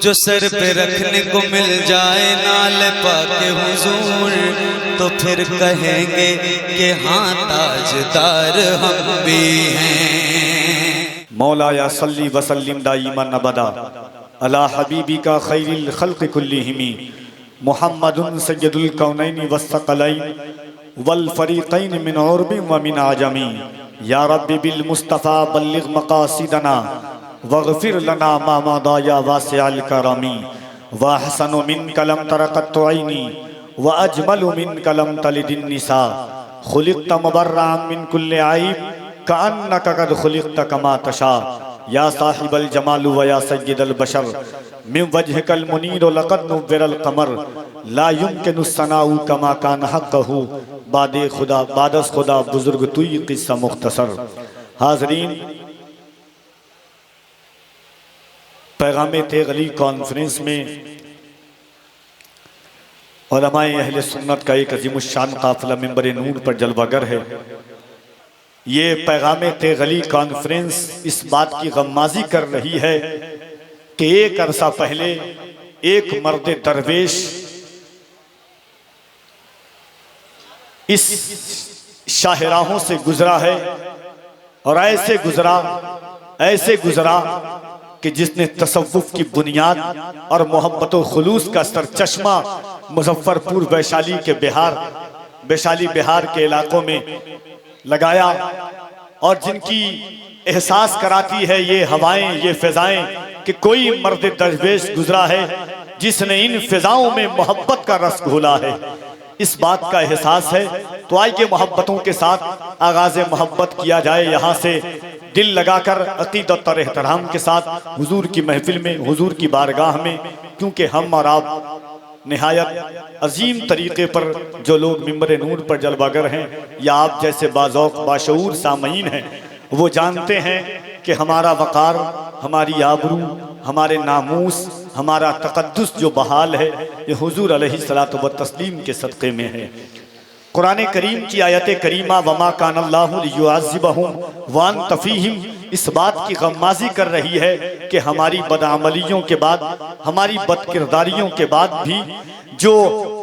जो सर पे रखने को मिल जाए नाल पाके हुजूर, तो फिर कहेंगे कि हाँ ताजदार हम भी हैं। मौलाया सल्ली वसल्लिम दाइमन अबदा अला हबीबी का खैरिल खल्क़ कुल्लिहिमी मुहम्मदुन सय्यदुल कौनैनि वस्सक़लैन वल फ़रीक़ैन मिन उर्बिन व मिन आजमी। या रब्बी बिल मुस्तफ़ा बल्लिग़ मक़ासिदना वग़फ़िर लना मा मदा या वासिअल करमी। व अहसनु मिनका लम तर क़त्तु ऐनी व अजमलु मिनका लम तलिदिन निसा। खुलिक़्त मुबर्रअन मिन कुल्लि ऐब कअन्नका क़द खुलिक़्त कमा तशा। या साहिबल जमाल व या सय्यिदल बशर मिन वजहिकल मुनीर लक़द नुव्विरल क़मर। ला युमकिनु सनाउ कमा कान हक़्क़हु बादे खुदा बादस खुदा बुजुर्ग तुई क़िस्सा मुख्तसर। हाज़रीन, पैगाम तेगली कॉन्फ्रेंस में उलमाए अहले सुन्नत का एक अज़ीमुश्शान काफ़िला मिंबर नूर पर जलवागर है। ये पैगाम तेगली कॉन्फ्रेंस इस बात की गम्माज़ी कर रही है कि एक अरसा पहले एक मर्द दरवेश इस शाहराहों से गुजरा है और ऐसे गुजरा कि जिसने तसव्वुफ की बुनियाद और मोहब्बत व खुलूस का सरचश्मा मुजफ्फरपुर वैशाली बिहार के इलाकों में लगाया, और जिनकी एहसास कराती है ये हवाएं, ये फिजाएं कि कोई मर्द दरवेश गुजरा है जिसने इन फिजाओं में मोहब्बत का रस घोला है। इस बात का एहसास है तो आइए मोहब्बतों के साथ आगाज़ मोहब्बत किया जाए। यहाँ से दिल लगाकर अक़ीदत और एहतराम के साथ हुजूर की महफिल में, हुजूर की बारगाह में, क्योंकि हम और आप निहायत अजीम तरीके पर जो लोग मिंबर नूर पर जलवागर हैं या आप जैसे बाज़ौक़ बाशऊर सामईन हैं, वो जानते हैं कि हमारा वक़ार, हमारी आबरू, हमारे नामूस, हमारा तक़द्दुस जो बहाल है ये हुजूर अलैहिस्सलातु व तस्लीम के सदक़े में है। कुरान करीम की आयत करीमा वमा कानल्लाहु लियुअज़्ज़िबहुम व अंत फ़ीहिम इस बात की गम्माज़ी कर रही है कि हमारी बदअमलियों के बाद, हमारी बदकिरदारियों के बाद भी जो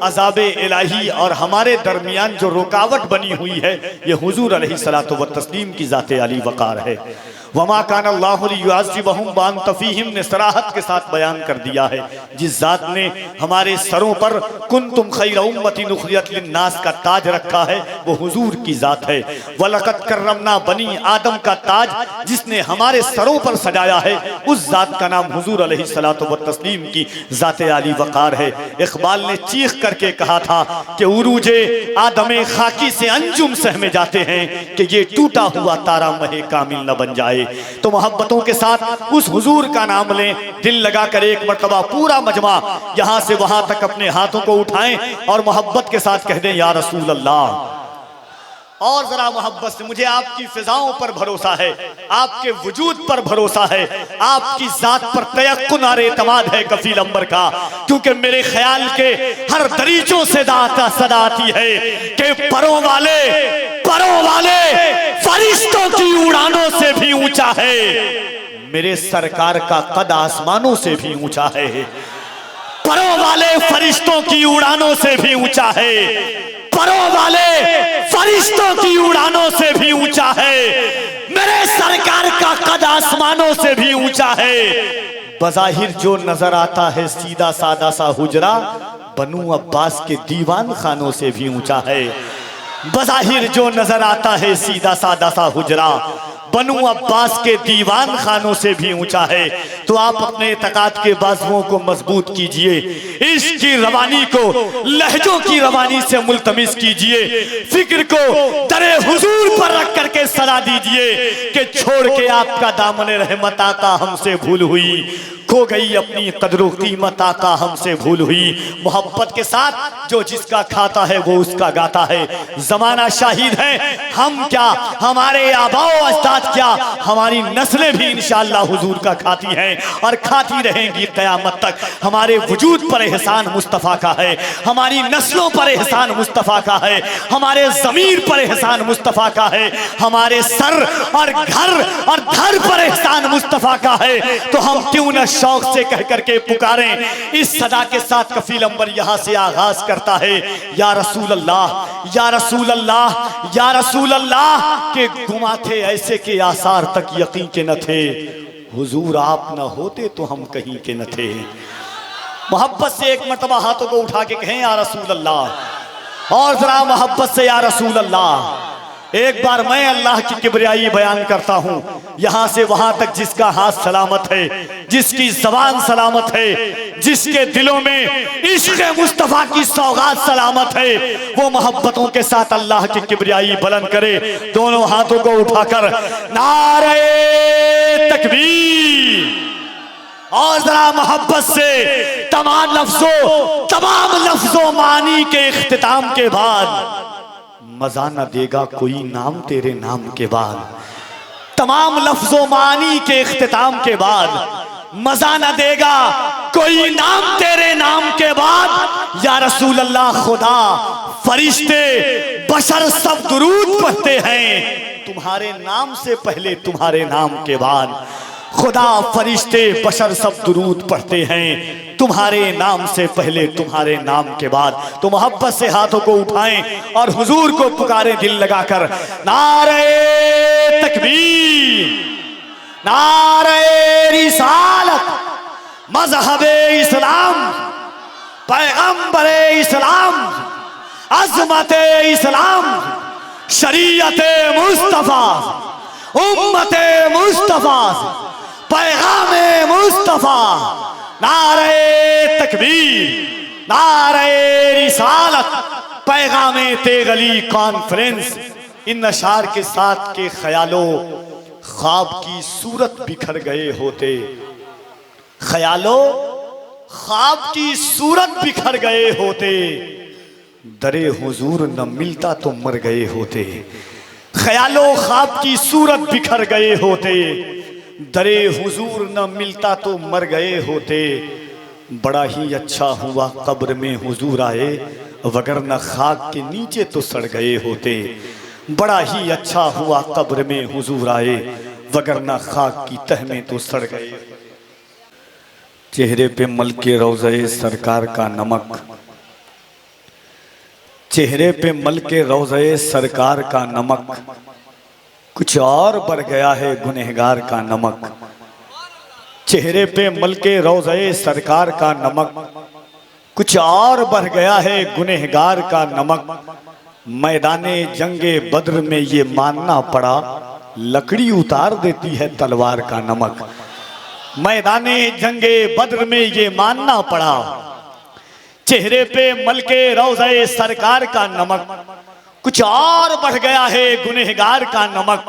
अज़ाब इलाही और हमारे दरमियान जो रुकावट बनी हुई है ये हुजूर अलैहिस्सलातु व तस्लीम की ज़ाते आली वक़ार है। वमा कानल्लाहु लियुअज़्ज़िबहुम व अंत फ़ीहिम ने सराहत के साथ बयान कर दिया है। जिस ज़ात ने हमारे सरों पर कुंतुम खैरा उम्मतिन उख़रिजत लिन्नास का ताज रखा है वो हुजूर की ज़ात है। वलक़द कर्रमना बनी आदम का ताज जिसने हमारे सरों पर सजाया है उस ज़ात का नाम हुजूर अलैहिस्सलातु व तस्लीम की ज़ाते आली वक़ार है। इक़बाल ने चीख करके कहा था कि उरूजे आदमे खाकी से अंजुम सहमे जाते हैं कि ये टूटा हुआ तारा महे कामिल न बन जाए। तो मोहब्बतों के साथ उस हुजूर का नाम लें, दिल लगाकर एक मर्तबा पूरा मजमा यहां से वहां तक अपने हाथों को उठाएं और मोहब्बत के साथ कह दें या रसूल अल्लाह। और जरा मोहब्बत से, मुझे आपकी फिजाओं पर भरोसा है, आपके वजूद पर भरोसा है, आपकी जात पर तयक्कुन और एतमाद है कफील अंबर का, क्योंकि मेरे ख्याल के हर दरीचों से सदा आती है कि परों वाले फरिश्तों की उड़ानों से भी ऊंचा है, मेरे सरकार का कद आसमानों से भी ऊंचा है। परों वाले फरिश्तों की उड़ानों से भी ऊंचा है, परों वाले फरिश्तों की उड़ानों से भी ऊंचा है, मेरे सरकार का कद आसमानों से भी ऊंचा है। बज़ाहिर जो नजर आता है सीधा सादा सा हुजरा बनु अब्बास के दीवान खानों से भी ऊंचा है। बज़ाहिर जो नजर आता है सीधा सादा सा हुजरा बनु अब्बास के दीवान खानों से भी ऊंचा है। तो आप अपने इत्क़ाद के बाजुओं को मजबूत कीजिए, इश्क़ की रवानी को लहजों की रवानी से मुल्तमिस कीजिए, फिक्र को दरे हुजूर पर रख करके सदा दीजिए कि छोड़ के आपका दामन रहमत आका हमसे भूल हुई, खो गई अपनी कदर कीमत आका हमसे भूल हुई। मोहब्बत के साथ जो जिसका खाता है वो उसका गाता है। जमाना शाहिद है, हम क्या, हमारे आबाओ अजदाद क्या, हमारी नस्लें भी इंशाअल्लाह हुजूर का खाती हैं और खाती रहेंगी क़यामत तक। हमारे वजूद पर एहसान मुस्तफ़ा का है, हमारी नस्लों पर एहसान मुस्तफ़ा का है, हमारे ज़मीर पर एहसान मुस्तफ़ा का है, हमारे सर और घर और धर पर एहसान मुस्तफ़ा का है। तो हम क्यों न शौक से कह करके पुकारें। इस सदा के साथ कफील अंबर यहाँ से आगाज करता है, या रसूल अल्लाह या रसूल अल्लाह या रसूल अल्लाह के गुमा थे ऐसे के आसार तक यकीन के न थे, हुजूर आप न होते तो हम कहीं के न थे। मोहब्बत से एक मर्तबा हाथों को उठा के कहें या रसूल अल्लाह, और जरा मोहब्बत से या रसूल अल्लाह। एक बार मैं अल्लाह की किबरियाई बयान करता हूँ, यहाँ से वहां तक जिसका हाथ सलामत है, जिसकी जबान सलामत है, जिसके दिलों में इश्क़ मुस्तफ़ा की सौगात सलामत है, वो मोहब्बतों के साथ अल्लाह की किबरियाई बुलंद करे। दोनों हाथों को उठाकर नारे तकबीर, और जरा मोहब्बत से तमाम लफ्जों मानी के इख्तिताम के बाद, मजा न देगा कोई नाम तेरे नाम के बाद। तमाम लफ्जों मानी के इख्तिताम के बाद, मजा न देगा कोई नाम तेरे नाम के बाद। या रसूल अल्लाह, खुदा फरिश्ते बशर सब दुरूद पढ़ते हैं तुम्हारे नाम से पहले तुम्हारे नाम के बाद। खुदा फरिश्ते बशर सब दुरूद पढ़ते हैं तुम्हारे नाम से पहले तुम्हारे नाम के बाद। तो मोहब्बत से हाथों को उठाएं और हुजूर को पुकारें दिल लगाकर, नारे तकबीर, नारे रिसालत, मज़हबे इस्लाम, पैगंबरे इस्लाम, अज़मते इस्लाम, शरीयते मुस्तफ़ा, उम्मते मुस्तफ़ा, पैगामे मुस्तफ़ा। नारे तकबीर, नारे रिसालत, पैगामे तेगली कॉन्फ्रेंस। इन अशार के साथ के ख्यालों ख्वाब की सूरत बिखर गए होते, ख्यालों ख्वाब की सूरत बिखर गए होते, दरे हुजूर न मिलता तो मर गए होते। ख्यालों ख्वाब की सूरत बिखर गए होते, दरे हुजूर न मिलता तो मर गए होते। बड़ा ही अच्छा हुआ कब्र में हुजूर आए, वगरना खाक के नीचे तो सड़ गए होते। बड़ा ही अच्छा हुआ कब्र में हुजूर आए, वगरना खाक की तह में तो सड़ गए। चेहरे पे मलके रोज़े सरकार का नमक, चेहरे पे मलके रोज़े सरकार का नमक, कुछ और बढ़ गया है गुनहगार का नमक। चेहरे पे मलके रोज़े सरकार का नमक, कुछ और बढ़ गया है गुनहगार का नमक। मैदाने जंगे बद्र में ये मानना पड़ा, लकड़ी उतार देती है तलवार का नमक। मैदाने जंगे बद्र में ये मानना पड़ा, चेहरे पे मलके रोज़े सरकार का नमक, कुछ और बढ़ गया है गुनहगार का नमक।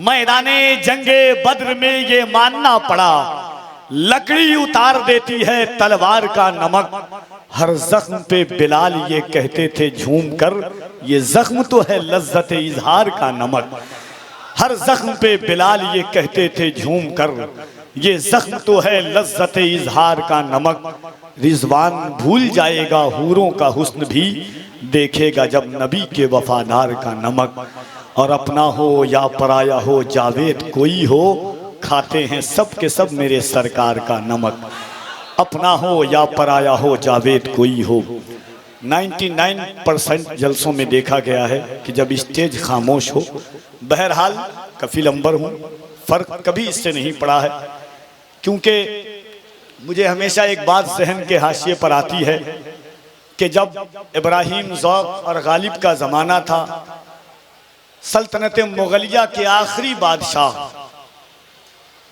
मैदाने जंगे बद्र में ये मानना पड़ा, लकड़ी उतार देती है तलवार का नमक। हर जख्म पे बिलाल ये कहते थे झूम कर, ये जख्म तो है लज्जत इजहार का नमक। हर जख्म पे बिलाल ये कहते थे झूम कर, ये जख्म तो है लज्जत इजहार का नमक। रिजवान भूल जाएगा हूरों का हुस्न भी, देखेगा जब नबी के वफादार का नमक। और अपना हो या पराया हो जावेद कोई हो, खाते हैं सब के सब मेरे सरकार का नमक। अपना हो या पराया हो जावेद कोई हो। 99% जलसों में देखा गया है कि जब स्टेज खामोश हो, बहरहाल कफील अंबर हूँ, फ़र्क कभी इससे नहीं पड़ा है। क्योंकि मुझे हमेशा एक बात जहन के हाशिए पर आती है कि जब इब्राहिम ज़ौक़ और गालिब का ज़माना था, सल्तनत मुग़लिया के आखिरी बादशाह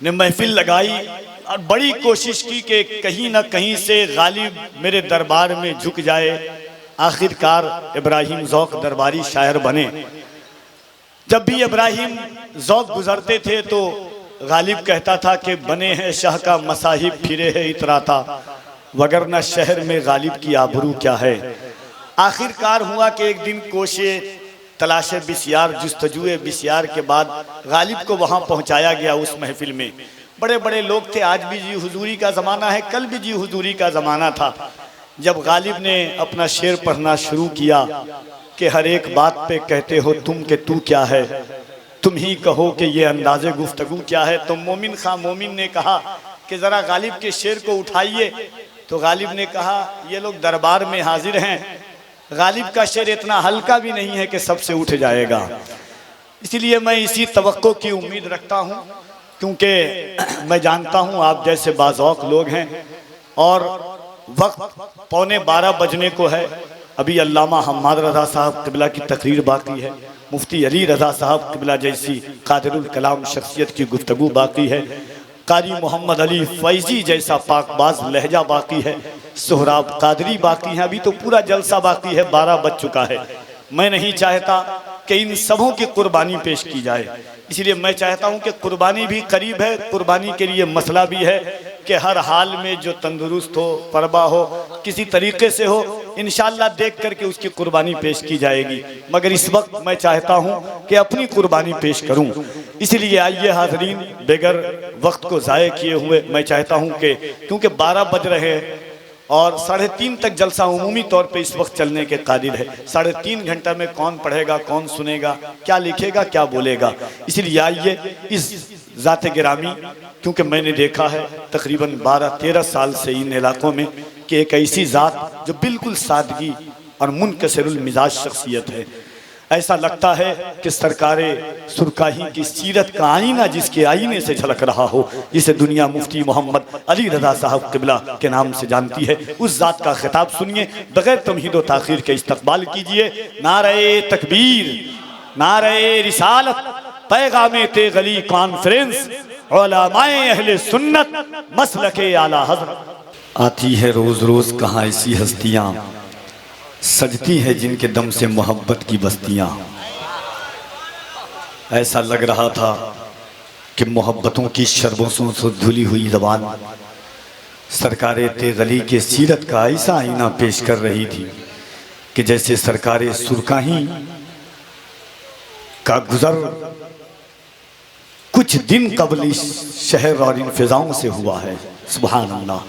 ने महफिल लगाई और बड़ी कोशिश की कि कहीं ना कहीं से गालिब मेरे दरबार में झुक जाए। आखिरकार इब्राहिम ज़ौक़ दरबारी शायर बने। जब भी इब्राहिम ज़ौक़ गुजरते थे तो गालिब कहता था कि बने हैं शाह का मसाहिब फिरे है इतराता, वगरना शहर में गालिब की आबरू क्या है। आखिरकार हुआ कि एक दिन कोशे तलाशे बिस्यार जुस्तजुए बिस्यार के बाद गालिब को वहाँ पहुँचाया गया। उस महफिल में बड़े बड़े लोग थे। आज भी जी हुजूरी का ज़माना है, कल भी जी हुजूरी का ज़माना था। जब गालिब ने अपना शेर पढ़ना शुरू किया कि हर एक बात पे कहते हो तुम के तू क्या है, तुम ही कहो कि ये अंदाज़े गुफ्तगू क्या है, तो मोमिन खां मोमिन ने कहा कि ज़रा गालिब के शेर को उठाइए, तो गालिब ने कहा ये लोग दरबार में हाजिर हैं, गालिब का शेर इतना हल्का भी नहीं है कि सबसे उठ जाएगा। इसलिए मैं इसी तवक्को की उम्मीद रखता हूँ, क्योंकि मैं जानता हूँ आप जैसे बाज़ौक़ लोग हैं और वक्त 11:15 बजने को है। अभी अल्लामा हम्माद रज़ा साहब क़िबला की तकरीर बाकी है, मुफ्ती अली रज़ा साहब क़िबला जैसी कादिरुल कलाम शख्सियत की गुफ्तगू बाकी है, कारी मोहम्मद अली फैज़ी जैसा पाकबाज लहजा बाकी है, सोहराब कादरी बाकी हैं। अभी तो पूरा जलसा बाकी है, 12 बज चुका है। मैं नहीं चाहता कि इन सबों की कुर्बानी पेश की जाए, इसलिए मैं चाहता हूं कि कुर्बानी भी करीब है। कुर्बानी के लिए मसला भी है कि हर हाल में जो तंदुरुस्त हो, परबा हो, किसी तरीके से हो, इंशाअल्लाह देख करके उसकी कुर्बानी पेश की जाएगी। मगर इस वक्त मैं चाहता हूं कि अपनी कुर्बानी पेश करूं। इसलिए आइए हाज़रीन, बगैर वक्त को ज़ाय किए हुए मैं चाहता हूं कि क्योंकि 12 बज रहे हैं और 3:30 तक जलसा उमूमी तौर पे इस वक्त चलने के कादिर है। 3.5 घंटा में कौन पढ़ेगा, कौन सुनेगा, क्या लिखेगा, क्या बोलेगा। इसलिए आइए इस ज़ात गिरामी, क्योंकि मैंने देखा है तकरीबन 12-13 साल से इन इलाकों में कि एक ऐसी ज़ात जो बिल्कुल सादगी और मुनकसिरुल मिजाज शख्सियत है। ऐसा लगता है कि सरकारे सुरकाही की सीरत का आईना जिसके आईने से झलक रहा हो, जिसे दुनिया मुफ्ती मोहम्मद अली रज़ा साहब क़िबला के नाम से जानती है, उस ज़ात का खिताब सुनिए। बगैर तमहीद व ताख़ीर के इस्तक़बाल कीजिए। नारे तकबीर, नारे रिसालत, पैगामे तेगली कॉन्फ्रेंस, उलमाए अहले सुन्नत, मसलके आला हज़रत। आती है रोज़ रोज़ कहाँ ऐसी हस्तियाँ, सजती है जिनके दम से मोहब्बत की बस्तियाँ। ऐसा लग रहा था कि मोहब्बतों की शरबों से धुली हुई ज़बान सरकारे तेगली के सीरत का ऐसा आईना पेश कर रही थी कि जैसे सरकारे सुरकाही का गुज़र कुछ दिन कबल इस शहर और इन फिज़ाओं से हुआ है। सुभान अल्लाह।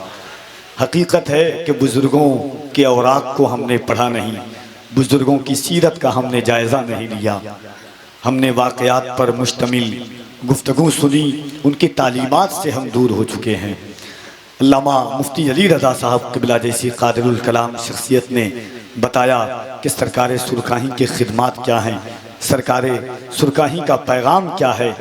हकीकत है कि बुज़ुर्गों के औराक को हमने पढ़ा नहीं, बुज़ुर्गों की सीरत का हमने जायज़ा नहीं लिया, हमने वाक़यात पर मुश्तमिल गुफ्तगू सुनी, उनकी तालीमात से हम दूर हो चुके हैं। अल्लामा मुफ्ती अली रज़ा साहब क़िबला जैसी कादिरुल कलाम शख्सियत ने बताया कि सरकारे सुरकाही के खिदमात क्या हैं, सरकारे सुरकाही का पैगाम क्या है,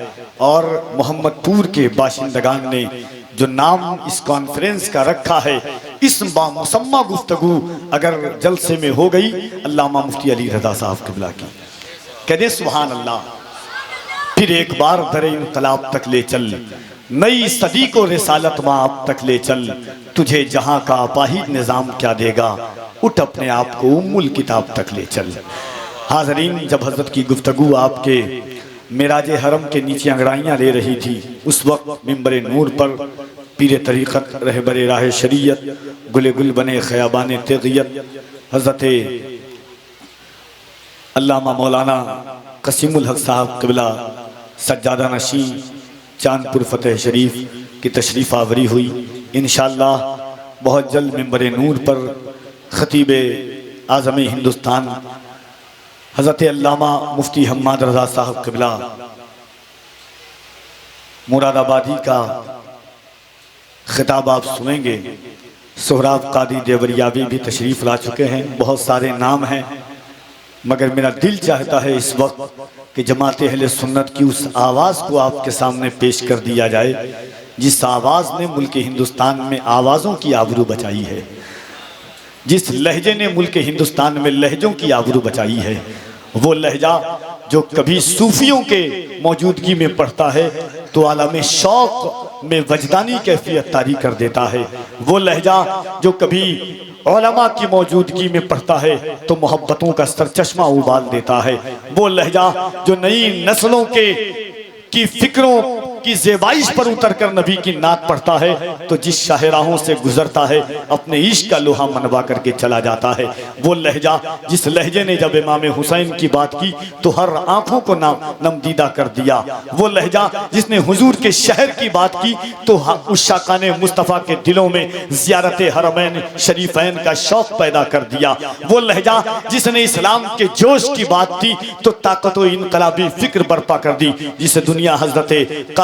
और मोहम्मदपुर के बाशिंदगान ने जो नाम इस कॉन्फ्रेंस का रखा है, इस बामुसम्मा गुफ्तगू अगर जलसे में हो गई अल्लामा मुफ्ती अली रज़ा साहब क़िबला की, कह दे सुभान अल्लाह। फिर एक बार दरे इनकलाब तक ले चल, नई सदी को रिसालत माप तक ले चल, तुझे जहां का अपाहिज निज़ाम क्या देगा, उठ अपने आप को उम्मुल किताब तक ले चल। हाज़रीन, जब हज़रत की गुफ्तगू आपके मेराजे हरम के नीचे अंगड़ाइयाँ ले रही थी, उस वक्त मिंबर नूर पर पीर तरीक़त रहबरे राह शरीयत गुले गुल बने ख़याबान तेग़ियत हज़रत अल्लामा मौलाना क़सीमुल हक़ साहब क़िबला सज्जादा नशीं चांदपुर फ़तेह शरीफ की तशरीफ़ आवरी हुई। इंशाअल्लाह बहुत जल्द मिंबर नूर पर ख़तीब आज़म हिंदुस्तान हज़रत अल्लामा मुफ्ती हम्माद रज़ा साहब क़िबला मुरादाबादी का खिताब आप सुनेंगे। सोहराब कादी देवरियावी भी तशरीफ़ ला चुके हैं। बहुत सारे नाम हैं, मगर मेरा दिल चाहता है इस वक्त कि जमात अहले सुन्नत की उस आवाज़ को आपके सामने पेश कर दिया जाए जिस आवाज़ ने मुल्क हिंदुस्तान में आवाज़ों की आबरू बचाई है, जिस लहजे ने मुल्क हिंदुस्तान में लहजों की आबरू बचाई है। वो लहजा जो कभी सूफियों के मौजूदगी में पढ़ता है तो आलम शौक में वजदानी कैफियत तारी कर देता है। वो लहजा जो कभी उलमा की मौजूदगी में पढ़ता है तो मोहब्बतों का सरचश्मा उबाल देता है। वो लहजा जो नई नस्लों की फिक्रों की ज़ेबाइश पर उतर कर नबी की नात पढ़ता है तो जिस शाहराहों से गुजरता है अपने इश्क का लोहा मनवा करके चला जाता है। वो लहजा जिस लहजे ने जब इमाम हुसैन की बात की तो हर आंखों को नमदीदा कर दिया। वो लहजा जिसने हुजूर के शहर की बात की तो उस शाकाने मुस्तफ़ा के दिलों में ज़ियारत हरमैन शरीफैन का शौक़ पैदा कर दिया। वो लहजा जिसने इस्लाम के जोश की बात की तो ताकत व इनकलाबी फिक्र बर्पा कर दी, जिसे दुनिया हज़रत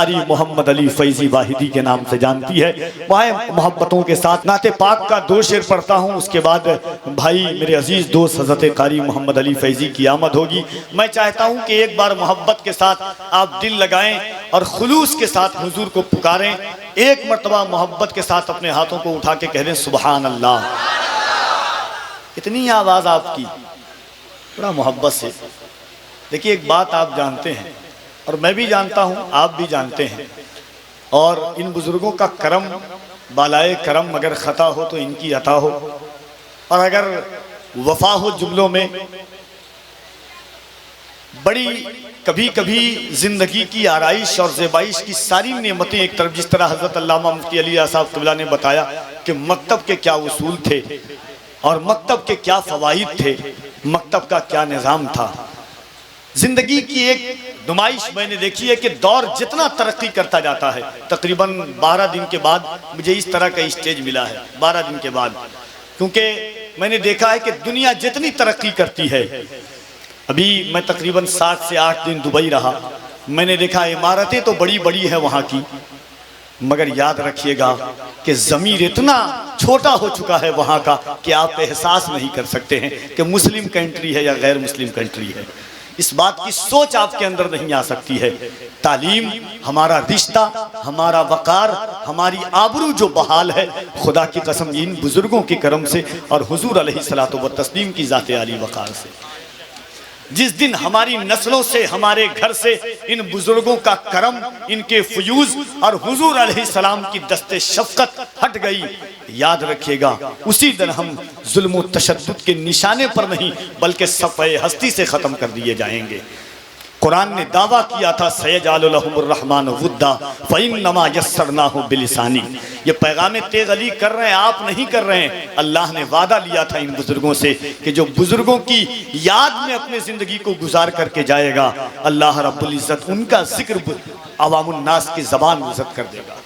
कारी मोहम्मद अली फैजी वाहिदी के नाम से जानती है। वहाँ मोहब्बतों के साथ नाते पाक का 2 शेर पढ़ता हूँ, उसके बाद भाई मेरे अजीज दोस्त हज़रत कारी मोहम्मद अली फैजी की आमद होगी। मैं चाहता हूँ कि एक बार मोहब्बत के साथ आप दिल लगाएं और खुलूस के साथ हुजूर को पुकारें। एक मर्तबा मोहब्बत के साथ अपने हाथों को उठा के कह दें सुबहान अल्लाह। इतनी आवाज़ आपकी, बड़ा मोहब्बत से। देखिए एक बात आप जानते हैं और मैं भी जानता हूँ, आप भी जानते हैं, और इन बुज़ुर्गों का करम बालाए करम अगर ख़ता हो तो इनकी अता हो, और अगर वफा हो जुमलों में। बड़ी कभी कभी ज़िंदगी की आराइश और ज़ेबाइश की सारी नेमतें एक तरफ, जिस तरह हज़रत अल्लामा मुफ्ती अली साहब क़िबला ने बताया कि मकतब के क्या उसूल थे और मकतब के क्या फ़वाइद थे, मकतब का क्या निज़ाम था। जिंदगी की एक नुमाइश मैंने देखी है कि दौर जितना तरक्की करता जाता है, तकरीबन 12 दिन के बाद मुझे इस तरह का स्टेज मिला है। 12 दिन के बाद, क्योंकि मैंने देखा है कि दुनिया जितनी तरक्की करती है, अभी मैं तकरीबन 7 से 8 दिन दुबई रहा, मैंने देखा इमारतें तो बड़ी बड़ी है वहाँ की, मगर याद रखिएगा कि ज़मीर इतना छोटा हो चुका है वहाँ का कि आप एहसास नहीं कर सकते हैं कि मुस्लिम कंट्री है या गैर मुस्लिम कंट्री है। इस बात की सोच आपके अंदर नहीं आ सकती है। तालीम, हमारा रिश्ता, हमारा वक़ार, हमारी आबरू जो बहाल है, खुदा की कसम इन बुज़ुर्गों के करम से और हुजूर अलैहिस्सलातु व तस्लीम की ज़ाते आली वक़ार से। जिस दिन हमारी नस्लों से, हमारे घर से इन बुजुर्गों का करम, इनके फयूज और हुजूर अलैहिस्सलाम की दस्ते शफ़क़त हट गई, याद रखिएगा उसी दिन हम जुल्म व तशद्दुद के निशाने पर नहीं बल्कि सफ़े हस्ती से ख़त्म कर दिए जाएंगे। कुरान ने दावा किया था सयजअलु लहुमुर रहमान वुद्दा फ़इन्नमा यस्सरनाहु बिलिसानी। ये पैगाम तेगली कर रहे हैं, आप नहीं कर रहे हैं। अल्लाह ने वादा लिया था इन बुजुर्गों से कि जो बुजुर्गों की याद में अपने ज़िंदगी को गुजार करके जाएगा, अल्लाह रब्बुल इज़्ज़त उनका जिक्र अवामुन नास की ज़बान गुज़र कर देगा।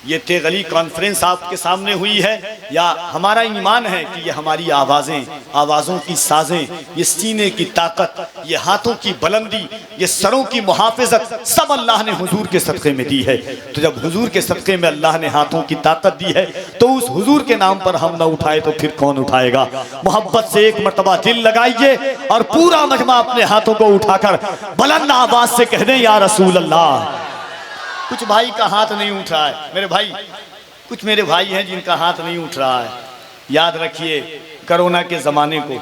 ये तेगली कॉन्फ्रेंस आपके सामने हुई है, या हमारा ईमान है कि ये हमारी आवाज़ें, आवाज़ों की साज़ें, ये सीने की ताकत, ये हाथों की बुलंदी, ये सरों की मुहाफ़िज़त सब अल्लाह ने हुजूर के सदक़े में दी है। तो जब हुजूर के सदक़े में अल्लाह ने हाथों की ताकत दी है, तो उस हुजूर के नाम पर हम न उठाए तो फिर कौन उठाएगा। मोहब्बत से एक मरतबा दिल लगाइए और पूरा मजमा अपने हाथों को उठाकर बुलंद आवाज़ से कह दें या रसूल अल्लाह। कुछ भाई का हाथ नहीं उठ रहा है मेरे भाई, कुछ मेरे भाई हैं जिनका हाथ नहीं उठ रहा है। याद रखिए कोरोना के ज़माने को,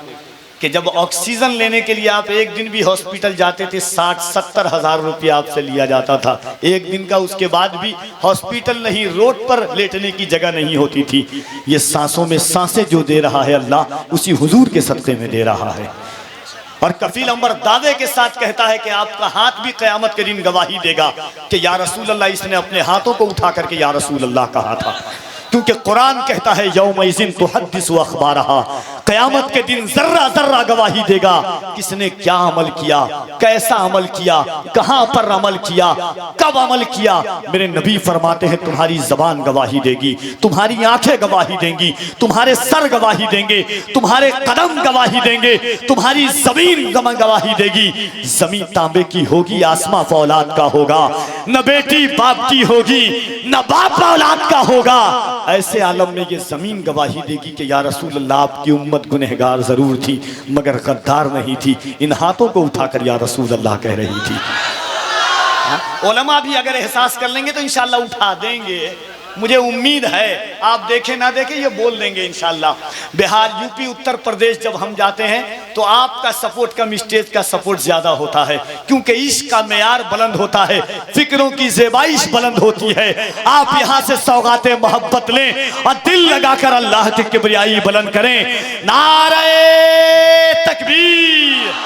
कि जब ऑक्सीजन लेने के लिए आप एक दिन भी हॉस्पिटल जाते थे, 60-70 हज़ार रुपया आपसे लिया जाता था एक दिन का। उसके बाद भी हॉस्पिटल नहीं, रोड पर लेटने की जगह नहीं होती थी। ये सांसों में सांसें जो दे रहा है अल्लाह, उसी हुजूर के सदक़े में दे रहा है। और कफील अमर दावे के साथ कहता है कि आपका हाथ भी क़यामत के दिन गवाही देगा कि या रसूल अल्लाह, इसने अपने हाथों को उठा करके या रसूल अल्लाह कहा था। क्योंकि कुरान कहता है यौमइज़िन तुहद्दिसु अख़बारहा, क़यामत के दिन जर्रा जर्रा गवाही देगा किसने क्या अमल किया, कैसा अमल किया, कहाँ पर अमल किया, कब अमल किया। मेरे नबी फरमाते हैं तुम्हारी ज़बान गवाही देगी, तुम्हारी आंखें गवाही देंगी, तुम्हारे सर गवाही देंगे, तुम्हारे कदम गवाही देंगे, तुम्हारी ज़मीन गवाही देगी। ज़मीन तांबे की होगी, आसमां फौलाद का होगा, न बेटी बाप की होगी, न बाप औलाद का होगा। ऐसे आलम में ये ज़मीन गवाही देगी कि या रसूल अल्लाह, आपकी उम्मत गुनहगार ज़रूर थी मगर गद्दार नहीं थी। इन हाथों को उठाकर या रसूल अल्लाह कह रही थी। उलमा भी अगर एहसास कर लेंगे तो इंशाअल्लाह उठा देंगे, मुझे उम्मीद है। आप देखें ना देखें, ये बोल देंगे इंशाअल्लाह। बिहार, यूपी, उत्तर प्रदेश जब हम जाते हैं तो आपका सपोर्ट कम, स्टेज का सपोर्ट ज्यादा होता है, क्योंकि इश्क का मेयार बुलंद होता है, फिक्रों की ज़ेबाइश बुलंद होती है। आप यहाँ से सौगाते मोहब्बत लें और दिल लगाकर अल्लाह की किबरियाई बुलंद करें। नारे तकबीर।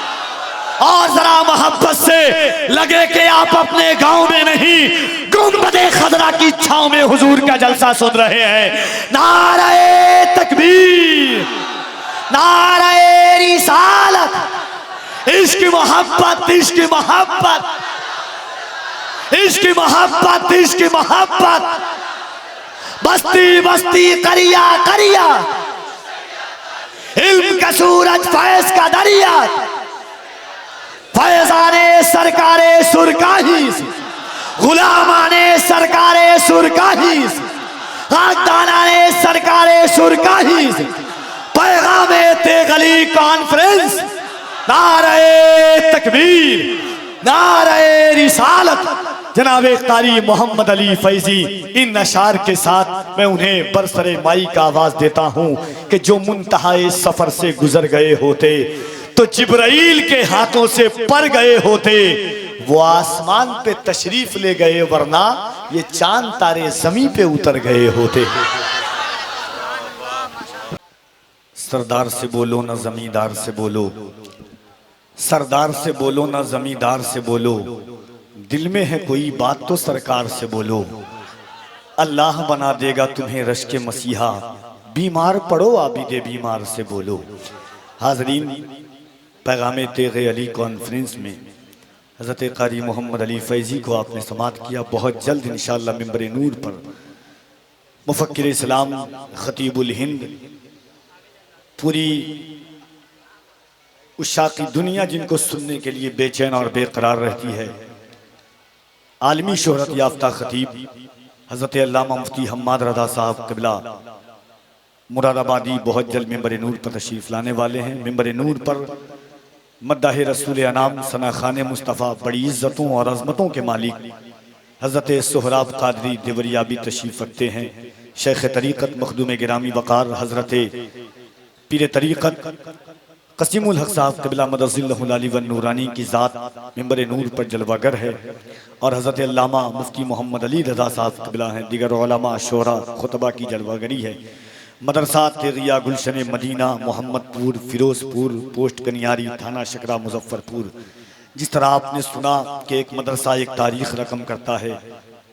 और जरा मोहब्बत से लगे कि आप अपने गांव में नहीं, गुंबदे खदरा की छांव में हुजूर का जलसा सुन रहे हैं। नारे तकबीर, नारे रिसालत, इश्क मोहब्बत, इश्क मोहब्बत, इश्क मोहब्बत, इश्क मोहब्बत। बस्ती बस्ती, करिया करिया, इल्म का सूरज, फैज़ का दरिया, फैज़ाने सरकारे सुरकाही, गुलामाने सरकारे सुरकाहीस, आगदानाने सरकारे सुरकाहीस, पैगामे तेगली कॉन्फ्रेंस, नारे तकबीर, नारे रिसालत। जनाब कारी मोहम्मद अली फैजी, इन अशार के साथ मैं उन्हें बरसरे माई का आवाज देता हूँ कि जो मुंतहाए सफर से गुजर गए होते तो जिब्राइल के हाथों से पर गए होते, वो आसमान पे तशरीफ ले गए, वरना ये चांद तारे जमीन पे उतर गए होते। सरदार से बोलो ना जमींदार से बोलो, सरदार से बोलो ना जमींदार से बोलो, दिल में है कोई बात तो सरकार से बोलो। अल्लाह बना देगा तुम्हें रश्क के मसीहा, बीमार पड़ो आबिदे बीमार से बोलो। हाजरीन, पैगामे तेग़े अली कॉन्फ्रेंस में हज़रत कारी मोहम्मद अली फैज़ी को आपने समात किया। बहुत जल्द इंशाअल्लाह मिंबर नूर पर मुफ़क्किर इस्लाम ख़तीबुल हिंद, पूरी उशाक़ी दुनिया जिनको सुनने के लिए बेचैन और बेकरार रहती है, आलमी शोहरत याफ्ता ख़तीब हज़रत अल्लामा मुफ्ती हम्माद रज़ा साहब क़िबला मुरादाबादी बहुत जल्द मिंबर नूर पर तशरीफ़ लाने वाले हैं। मिंबर नूर पर मद्दाह रसूल अनाम सना खान मुस्तफ़ा, बड़ी इज़्ज़तों और अज़मतों के मालिक हज़रत सोहराब क़ादरी देवरिया भी तशरीफ़ रखते हैं। शेख तरीक़त मखदूम गिरामी वक़ार हज़रत पीर तरीक़त क़सीमुल हक़ साहब क़िबला मदज़िल्लहुल अली व नूरानी की ज़ात मिंबर नूर पर जलवागर है, और हज़रत अल्लामा मुफ्ती मोहम्मद अली रज़ा साहब क़िबला हैं। दीगर उलमा शोरा खुतबा की जलवागरी है। मदरसा तेगिया गुलशन मदीना मोहम्मदपुर फिरोजपुर पोस्ट कनियारी थाना शकरा मुजफ्फरपुर। जिस तरह आपने सुना कि एक मदरसा एक तारीख़ रकम करता है,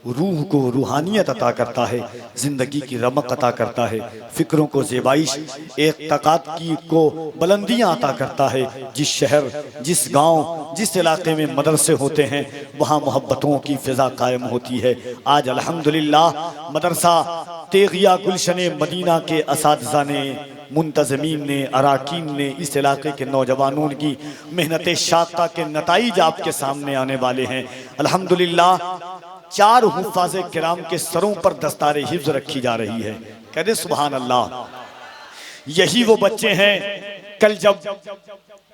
रूह को रूहानियत अता करता है, ज़िंदगी की रमक अता करता है, फ़िक्रों को ज़ेबाइश, एक तकात की को बुलंदियाँ अता करता है। जिस शहर, जिस गांव, जिस इलाके में मदरसे होते हैं वहाँ मोहब्बतों की फ़िज़ा कायम होती है। आज अल्हम्दुलिल्लाह मदरसा तेगिया गुलशन मदीना के असातिज़ा ने, मुंतज़मीन ने, अराकीन ने, इस इलाके के नौजवानों की मेहनत शाक़ा के नताइज आपके सामने आने वाले हैं। अल्हम्दुलिल्लाह 4 हुफ़ाज़े किराम के सरों पर दस्तारे हिफ्ज़ रखी जा रही है। कहते सुभान अल्लाह। यही वो बच्चे हैं, कल जब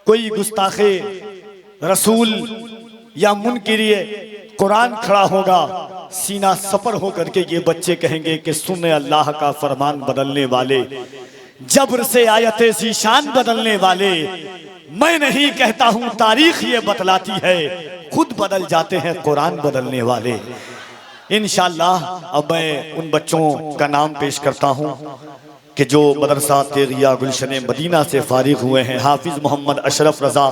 कोई गुस्ताखे रसूल या मुनकिरे कुरान खड़ा होगा, सीना सफर होकर के ये बच्चे कहेंगे कि सुने अल्लाह का फरमान बदलने वाले, जबर से आयते ज़ीशान बदलने वाले, मैं नहीं कहता हूँ तारीख ये बतलाती है, खुद बदल जाते हैं कुरान बदलने वाले। इंशाअल्लाह अब मैं उन बच्चों का नाम पेश करता हूँ कि जो मदरसा तेगिया गुलशन मदीना से फारिग हुए हैं। हाफिज़ मोहम्मद अशरफ रज़ा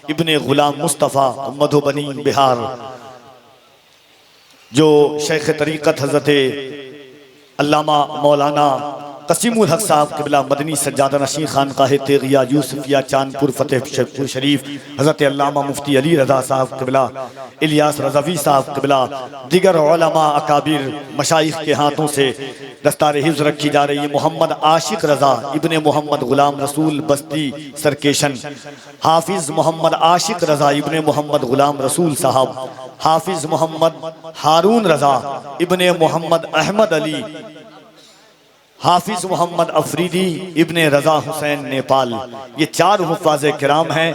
इब्ने गुलाम मुस्तफ़ा मधुबनी बिहार, जो शेख तरीक़त हज़रत अल्लामा मौलाना क़सीमुल हक़ साहब क़िबला मदनी सज्जादा नशीं खानक़ाह तेगिया यूसुफिया चांदपुर फ़तेहपुर शरीफ, हज़रत अल्लामा मुफ्ती अली रज़ा साहब क़िबला, इलियास रज़वी साहब क़िबला, दिगर उलमा अकाबिर मशाइख़ के हाथों से दस्तारे हिफ्ज़ रखी जा रही है। मोहम्मद आशिक़ रज़ा इब्ने मोहम्मद ग़ुलाम रसूल बस्ती सरकेशन, हाफिज़ मोहम्मद आशिक़ रज़ा इब्ने मोहम्मद ग़ुलाम रसूल साहब, हाफिज़ मोहम्मद हारून रज़ा इब्ने मोहम्मद अहमद अली, हाफिज़ मोहम्मद अफरीदी इब्ने रज़ा हुसैन नेपाल। ये 4 हुफ़ाज़े किराम हैं।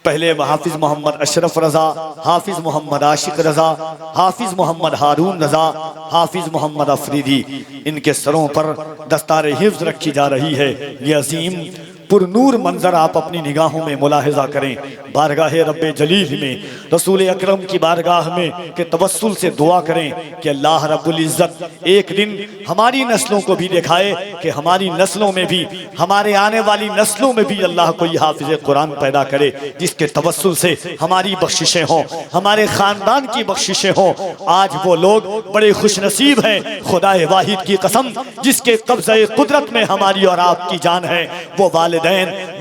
पहले हाफिज़ मोहम्मद अशरफ रज़ा, हाफिज़ मोहम्मद आशिक़ रज़ा, हाफिज़ मोहम्मद हारून रज़ा, हाफिज़ मोहम्मद अफरीदी, इनके सरों पर दस्तारे हिफ्ज़ रखी जा रही है। ये अजीम पुरनूर मंजर आप अपनी निगाहों में मुलाहिज़ा करें। बारगाह रब्बे जलील में, रसूल अकरम की बारगाह में के तवस्सुल से दुआ करें कि अल्लाह रब्बुल इज़्ज़त एक दिन हमारी नस्लों को भी दिखाए कि हमारी नस्लों में भी, हमारे आने वाली नस्लों में भी अल्लाह कोई हाफिज़ कुरान पैदा करे, जिसके तवस्सुल से हमारी बख्शिशें हों, हमारे ख़ानदान की बख्शिशें हों। आज वो लोग बड़े खुशनसीब हैं, खुदाए वाहिद की कसम, जिसके कब्ज़े कुदरत में हमारी और आपकी जान है। वो वालिदैन,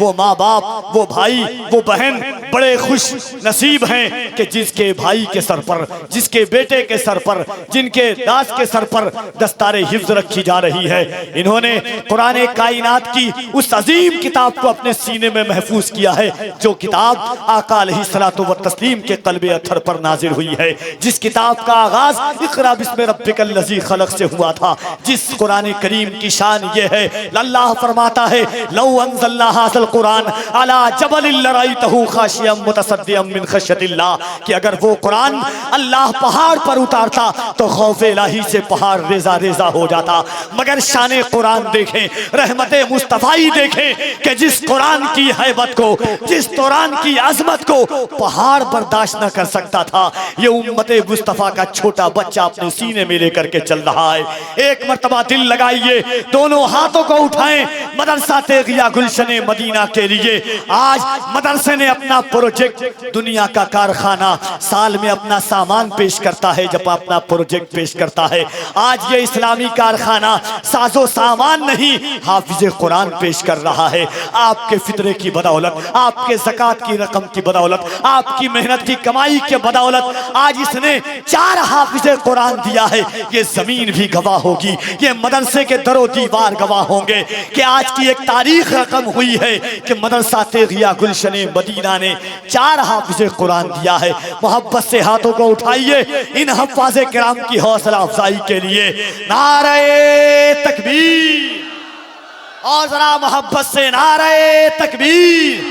वो माँ बाप, वो भाई, वो बहन, बड़े खुश नसीब हैं कि जिसके भाई के सर पर, जिसके बेटे के सर पर, जिनके दास के सर पर दस्तारे हिफ्ज रखी जा रही है। इन्होंने कुरान कायनात की उस अजीम किताब को अपने सीने में महफूज किया है, जो किताब आका अलैहिस्सलातु व तस्लीम के कल्बे अत्थर पर नाजिल हुई है, जिस किताब का आगाज इक़रा बिस्मि रब्बिकल लज़ी खलक़ से हुआ था। जिस कुरान करीम की शान ये है, अल्लाह फरमाता है लौ अंज़लना हाज़ल कुरान अला जबलिन लरअयतहु खाशियम मुतसद्दियम मिन खश्यतिल्लाह, कि अगर वो कुरान अल्लाह पहाड़ पर उतारता तो खौफ इलाही से पहाड़ रेजा रेजा हो जाता। मगर शान कुरान देखें, रहमत मुस्तफाई देखें कि जिस कुरान की हैबत को, जिस कुरान की अजमत को पहाड़ बर्दाश्त न कर सकता था, ये उम्मत मुस्तफा का छोटा बच्चा अपने सीने में लेकर के चल रहा है। एक मर्तबा दिल लगाइए, दोनों हाथों को उठाएं मदरसा तेगिया गुलशन मदीना के लिए। आज मदरसे ने अपना प्रोजेक्ट, दुनिया का कारखाना साल में अपना सामान पेश करता है, जब अपना प्रोजेक्ट पेश करता है। आज ये इस्लामी कारखाना साजो सामान नहीं, हाफिज कुरान पेश कर रहा है। आपके फितरे की बदौलत, आपके ज़कात की रकम की बदौलत, आपकी मेहनत की कमाई के बदौलत आज इसने 4 हाफिज कुरान दिया है। ये जमीन भी गवाह होगी, ये मदरसे के दरो दीवार गवाह होंगे कि आज की एक तारीख रकम हुई है कि मदरसा तेगिया गुलशन मदीना ने 4 हाफिज कुरान दिया है। मोहब्बत से हाथों को उठाइए इन हफ्फाज़े किराम की हौसला अफजाई के लिए। नारे तकबीर, और जरा मोहब्बत से नारे तकबीर,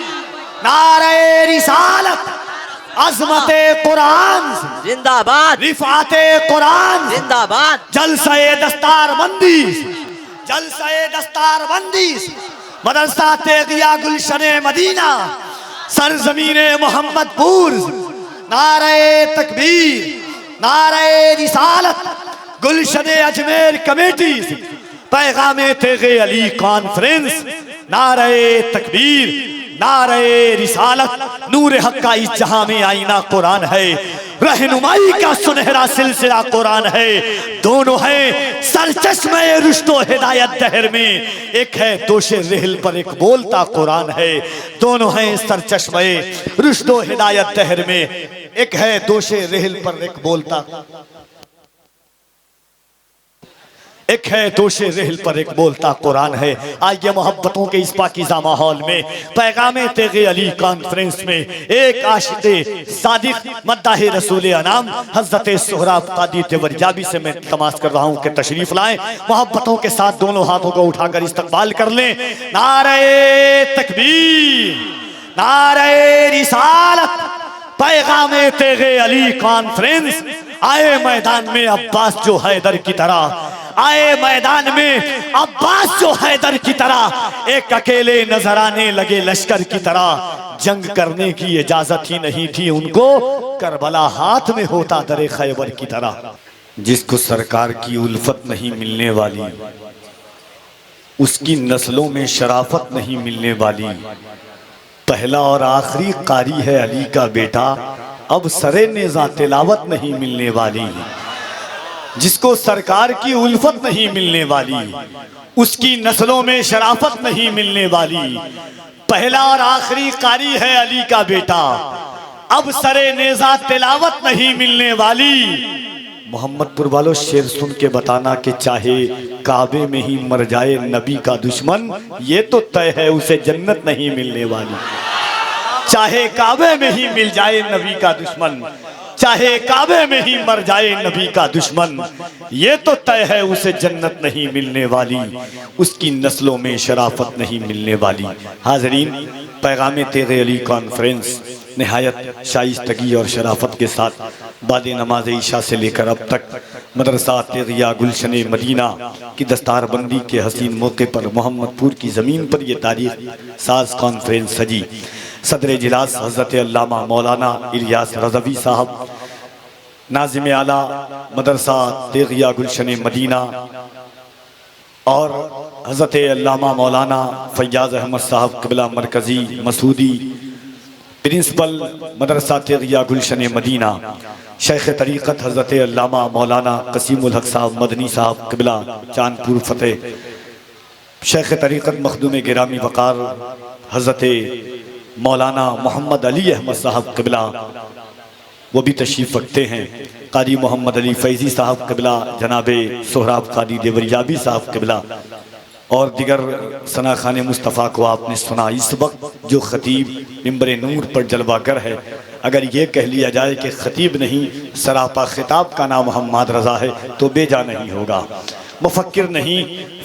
नारे रिसालत, अज़मते कुरान जिंदाबाद, रिफाते कुरान जिंदाबाद, जलसे दस्तारबंदी, जलसे दस्तारबंदी, मदरसा तेगिया गुलशन मदीना, सरजमीने मोहम्मदपुर। नारे तकबीर, नारे रिसालत, गुलशन अजमेर कमेटी, पैगामे तेगे अली कॉन्फ्रेंस। नारे तकबीर, नारे रिसालत, नूर हक का इस जहां में आईना कुरान है, रहनुमाई का सुनहरा सिलसिला कुरान है। दोनों हैं सरचश्मे रुश्तो हिदायत दहर में, एक है दोशे रहल पर एक बोलता कुरान है। दोनों हैं सरचश्मे रुश्तो हिदायत दहर में, एक है दोशे रहल पर एक बोलता, एक है दोशे रहल पर एक बोलता कुरान है। आइए मोहब्बतों के इस पाकीज़ा माहौल में पैगामे तेगे अली कॉन्फ्रेंस में एक आशिक़े सादिक मद्दाह रसूल अनाम हज़रत सोहराब क़ादी देवरियाबी से मैं तमाश कर रहा हूँ कि तशरीफ़ लाएं। मोहब्बतों के साथ दोनों हाथों को उठाकर इस्तक़बाल कर लें। नारे तकबीर, नारे रिसालत, पैगामे तेगे अली कॉन्फ्रेंस। आए मैदान में अब्बास जो हैदर की तरह, आए मैदान में अब्बास जो हैदर की तरह, एक अकेले नजर आने लगे लश्कर की तरह। जंग करने की इजाजत ही नहीं थी उनको, करबला हाथ में होता दरे खैबर की तरह। जिसको सरकार की उल्फत नहीं मिलने वाली, उसकी नस्लों में शराफत नहीं मिलने वाली, पहला और आखिरी कारी है अली का बेटा, अब सरे नेज़ा तिलावत नहीं मिलने वाली। जिसको सरकार की उल्फत नहीं मिलने वाली, उसकी नस्लों में शराफत नहीं मिलने वाली, पहला और आखिरी कारी है अली का बेटा, अब सरे नेज़ा तिलावत नहीं मिलने वाली। मोहम्मदपुर वालों शेर सुन के बताना कि चाहे काबे में ही मर जाए नबी का दुश्मन, ये तो तय है उसे जन्नत नहीं मिलने वाली। चाहे काबे में ही मिल जाए नबी का दुश्मन, चाहे काबे में ही मर जाए नबी का दुश्मन, ये तो तय है उसे जन्नत नहीं मिलने वाली, उसकी नस्लों में शराफत नहीं मिलने वाली। हाज़रीन, पैगामे तेगे अली कॉन्फ्रेंस नहायत शाइस्तगी और शराफत के साथ बाद नमाज ईशा से लेकर अब तक मदरसा तेगिया गुलशन मदीना की दस्तारबंदी के हसीन मौके पर मोहम्मदपुर की ज़मीन पर यह तारीख साज कॉन्फ्रेंस सजी। सदर इजलास हज़रत अल्लामा मौलाना इलियास रज़वी साहब, नाज़िम आला मदरसा तेगिया गुलशन मदीना और हज़रत अल्लामा मौलाना फ़ैयाज़ अहमद साहब क़िबला मरकज़ी मसूदी, प्रिंसिपल मदरसा तेगिया गुलशन मदीना, शेख तरीक़त हज़रत अल्लामा मौलाना कसीमुल हक साहब मदनी साहब क़िबला चांदपुर फ़तेह, शेख तरीक़त मखदूम गिरामी वक़ार हज़रत मौलाना मोहम्मद अली अहमद साहब क़िबला वो भी तशरीफ़ रखते हैं। क़ादी मोहम्मद अली फैज़ी साहब क़िबला, जनाबे सोहराब क़ादी देवरियाबी साहब क़िबला और दिगर सना खान मुस्तफ़ा को आपने सुना। इस वक्त जो ख़तीब मिंबर नूर पर जलवागर है, अगर ये कह लिया जाए कि ख़तीब नहीं सरापा खिताब का नाम मोहम्मद रज़ा है तो बेजा नहीं होगा। मुफक्किर नहीं,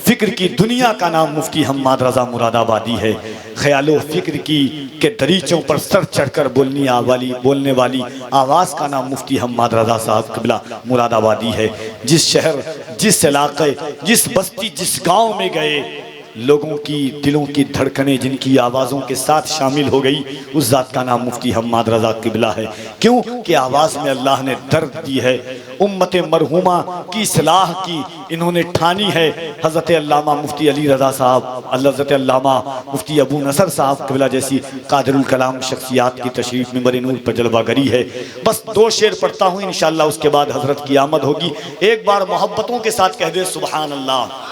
फ़िक्र की दुनिया का नाम मुफ्ती मोहम्मद रज़ा मुरादाबादी है। ख्यालो फ़िक्र की के दरीचों पर सर चढ़कर बोलने वाली आवाज़ का नाम मुफ्ती मोहम्मद रज़ा साहब क़िबला मुरादाबादी है। जिस शहर, जिस इलाक़े, जिस बस्ती, जिस गांव में गए, लोगों की दिलों की धड़कनें जिनकी आवाज़ों के साथ शामिल हो गई, उस ज़ात का नाम मुफ्ती मोहम्मद रज़ा क़िबला है। क्यों कि आवाज़ में अल्लाह ने दर्द दी है। उम्मत मरहूमा की इस्लाह की इन्होंने ठानी है। हज़रत अल्लामा मुफ्ती अली रज़ा साहब, हज़रत अल्लामा मुफ्ती अबू नसर साहब क़िबला जैसी कादिरुल कलाम शख्सियात की तशरीफ़ मिंबर नूर पर जलवागरी है। बस 2 शेर पढ़ता हूँ, इंशाअल्लाह उसके बाद हज़रत की आमद होगी। एक बार मोहब्बतों के साथ कह दे सुबहान अल्लाह,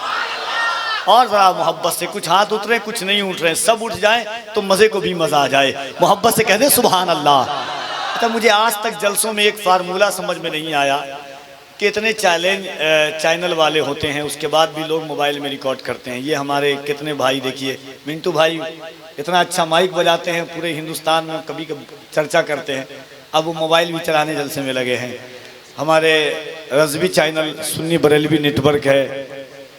और ज़रा मोहब्बत से, कुछ हाथ उठ रहे कुछ नहीं उठ रहे, सब उठ जाए तो मज़े को भी मज़ा आ जाए। मोहब्बत से कह दे सुबहान अल्लाह। अच्छा, मुझे आज तक जलसों में एक फार्मूला समझ में नहीं आया कि इतने चैनल वाले होते हैं, उसके बाद भी लोग मोबाइल में रिकॉर्ड करते हैं। ये हमारे कितने भाई देखिए, मिंटू भाई इतना अच्छा माइक बजाते हैं, पूरे हिंदुस्तान में कभी कभी चर्चा करते हैं, अब वो मोबाइल भी चलाने जलसे में लगे हैं। हमारे रज़वी चैनल, सुन्नी बरेलवी नेटवर्क है,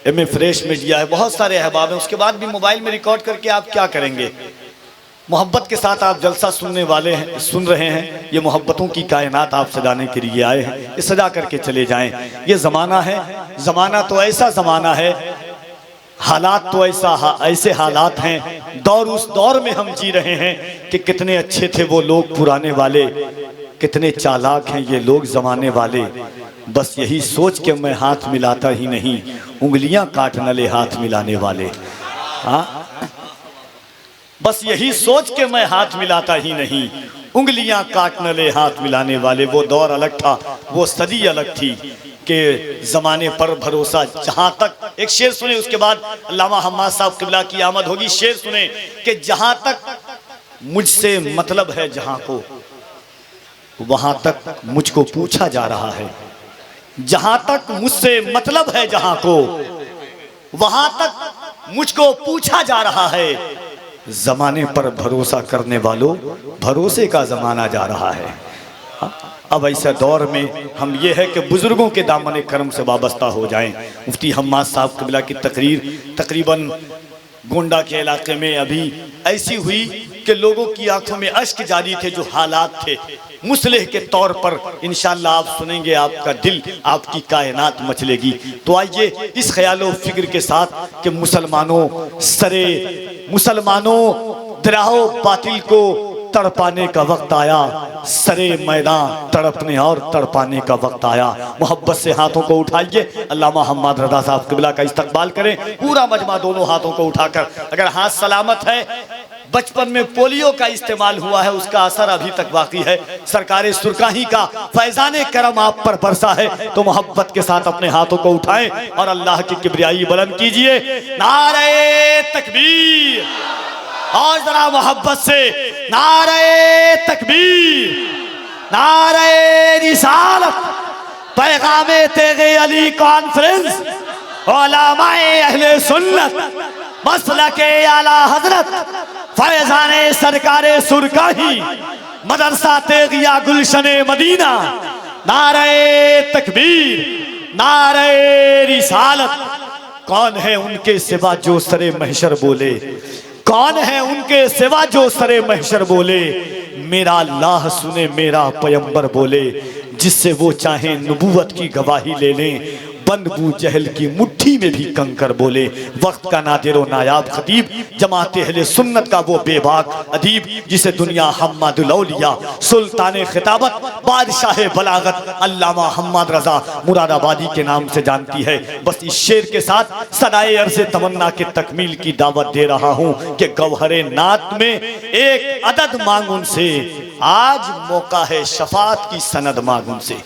एम फ्रेश मीडिया है, बहुत सारे अहबाब हैं, उसके बाद भी मोबाइल में रिकॉर्ड करके आप क्या करेंगे। मोहब्बत के साथ आप जलसा सुनने वाले हैं, सुन रहे हैं, ये मोहब्बतों की कायनात आप सजाने के लिए आए हैं, ये सजा करके चले जाएं। ये ज़माना है, ज़माना तो ऐसा ज़माना है, हालात तो ऐसे हालात हैं, दौर उस दौर में हम जी रहे हैं कि कितने अच्छे थे वो लोग पुराने वाले, कितने चालाक हैं ये लोग ज़माने वाले। बस यही सोच के मैं हाथ मिलाता ही नहीं, उंगलियां काट न ले हाथ मिलाने वाले। हाँ, बस यही सोच के मैं हाथ मिलाता ही नहीं, उंगलियां काट न ले हाथ मिलाने वाले। वो दौर अलग था, वो सदी अलग थी कि ज़माने पर भरोसा। जहाँ तक, एक शेर सुने उसके बाद अल्लामा हम्माद साहब क़िबला की आमद होगी। शेर सुने कि जहाँ तक मुझसे मतलब है जहाँ को, वहाँ तक मुझको पूछा जा रहा है। जहां तक मुझसे मतलब है जहां को, वहां तक मुझको पूछा जा रहा है। जमाने पर भरोसा करने वालों, भरोसे का जमाना जा रहा है। अब ऐसे दौर में हम ये है कि बुजुर्गों के दामन करम से वाबस्ता हो जाएं। मुफ्ती हम्माद साहब क़िबला की तकरीर तकरीबन गोंडा के इलाके में अभी ऐसी हुई कि लोगों की आंखों में अश्क जारी थे। जो हालात थे मुसलह के तौर पर, इंशाअल्लाह आप सुनेंगे, आपका दिल, आपकी कायनात मचलेगी। तो आइए इस ख्यालो फिक्र के साथ कि मुसलमानों दराहो बातिल को तड़पाने का वक्त आया, सरे मैदान तड़पने और तड़पाने का वक्त आया। मोहब्बत से हाथों को उठाइए, अल्लामा हम्माद रज़ा साहब क़िबला का इस्तकबाल करें। पूरा मजमा दोनों हाथों को उठाकर, अगर हाथ सलामत है, बचपन में पोलियो का इस्तेमाल हुआ है, उसका असर अभी तक बाकी है, सरकारे सुरकाही का फैजाने करम आप पर बरसा है, तो मोहब्बत के साथ अपने हाथों को उठाएं और अल्लाह की किबरियाई बुलंद कीजिए। नारे तकबीर, और जरा मोहब्बत से नारे तकबीर, नारे रिसालत, पैगामे तेगे अली कॉन्फ्रेंस, उलमाए अहले सुन्नत, मसलके आला हजरत, फैजाने सरकारे सुरकाही, मदरसा तेगिया गुलशने मदीना। नारे तकबीर, नारे रिसालत। कौन है उनके सिवा जो सरे महशर बोले, कौन है उनके सिवा जो सरे महशर बोले, मेरा अल्लाह सुने मेरा पैगंबर बोले, जिससे वो चाहे नबूवत की गवाही ले लें, बंद बू जहल की मुट्ठी में भी कंकर बोले। वक्त का नादिर व नायाब खतीब, जमाते अहले सुन्नत का वो बेबाक अदीब, जिसे दुनिया हम्मादुल औलिया, सुल्तान खिताबत, बादशाह बलागत, अल्लामा हम्माद रज़ा मुरादाबादी के नाम से जानती है। बस इस शेर के साथ सदाए अर्ज़ तमन्ना के तकमील की दावत दे रहा हूँ कि गौहरे नात में एक अदद मांग उनसे, आज मौका है शफात की सनद मांग उनसे।